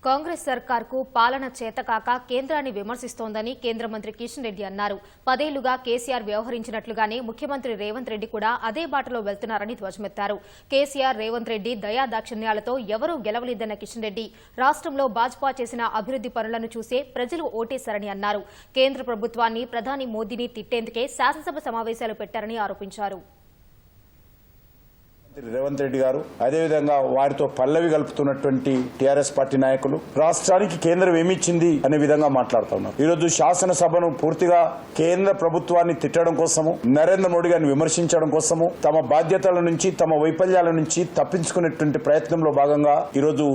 కాంగ్రెస్ సర్కార్కు పాలన చేతకాక కేంద్రాన్ని విమర్శిస్తోందని కేంద్ర మంత్రి కిషన్ రెడ్డి అన్నారు. 10 ఏళ్లుగా కేసీఆర్ వ్యవహరించినట్లుగానే ముఖ్యమంత్రి రేవంత్ రెడ్డి కూడా అదే బాటలో వెళ్తున్నారని ధ్వజమెత్తారు. కేసీఆర్, రేవంత్ రెడ్డి దయాదాక్షిణ్యాలతో ఎవరూ గెలవలేదన్న కిషన్ రెడ్డి రాష్ట్రంలో భాజపా చేసిన అభివృద్ది పనులను చూసే ప్రజలు ఓటేశారని అన్నారు. కేంద్ర ప్రభుత్వాన్ని, ప్రధాని మోదీని తిట్టేందుకే శాసనసభ సమావేశాలు పెట్టారని ఆరోపించారు. రేవంత్ రెడ్డి గారు అదేవిధంగా వారితో పల్లవి కలుపుతున్నటువంటి టీఆర్ఎస్ పార్టీ నాయకులు రాష్ట్రానికి కేంద్రం ఏమిచ్చింది అనే విధంగా మాట్లాడుతున్నారు. ఈరోజు శాసనసభను పూర్తిగా కేంద్ర ప్రభుత్వాన్ని తిట్టడం కోసము, నరేంద్ర మోడీ గారిని విమర్శించడం కోసము, తమ బాధ్యతల నుంచి, తమ వైఫల్యాల నుంచి తప్పించుకునేటువంటి ప్రయత్నంలో భాగంగా ఈరోజు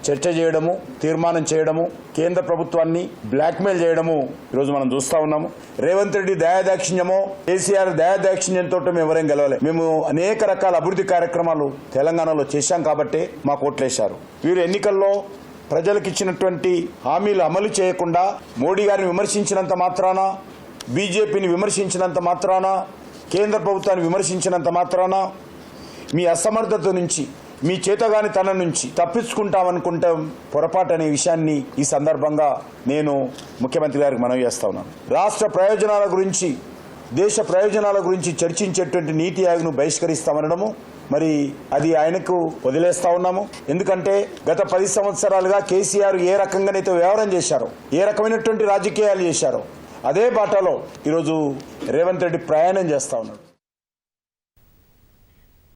చర్చ చేయడము, తీర్మానం చేయడము, కేంద్ర ప్రభుత్వాన్ని బ్లాక్మెయిల్ చేయడము ఈరోజు మనం చూస్తా ఉన్నాము. రేవంత్ రెడ్డి దయాదాక్షిణ్యమో, కేసీఆర్ దయాదాక్షిణ్యంతో మేము ఎవరేం గెలవలే. మేము అనేక రకాల అభివృద్ధి కార్యక్రమాలు తెలంగాణలో చేశాం కాబట్టే మాకు ఓట్లేశారు. వీరు ఎన్నికల్లో ప్రజలకు ఇచ్చినటువంటి హామీలు అమలు చేయకుండా మోడీ గారిని విమర్శించినంత మాత్రాన, బీజేపీని విమర్శించినంత మాత్రాన, కేంద్ర ప్రభుత్వాన్ని విమర్శించినంత మాత్రాన మీ అసమర్థత నుంచి, మీ చేతగాని తన నుంచి తప్పించుకుంటామనుకుంటాం పొరపాటు అనే విషయాన్ని ఈ సందర్భంగా నేను ముఖ్యమంత్రి గారికి మనవి చేస్తా ఉన్నాను. రాష్ట్ర ప్రయోజనాల గురించి, దేశ ప్రయోజనాల గురించి చర్చించేటువంటి నీతి ఆయోగ్ను బహిష్కరిస్తామనడము మరి అది ఆయనకు వదిలేస్తా ఉన్నాము. ఎందుకంటే గత 10 సంవత్సరాలుగా కేసీఆర్ ఏ రకంగానైతే వ్యవహారం చేశారో, ఏ రకమైనటువంటి రాజకీయాలు చేశారో అదే బాటలో ఈరోజు రేవంత్ రెడ్డి ప్రయాణం చేస్తా ఉన్నాడు.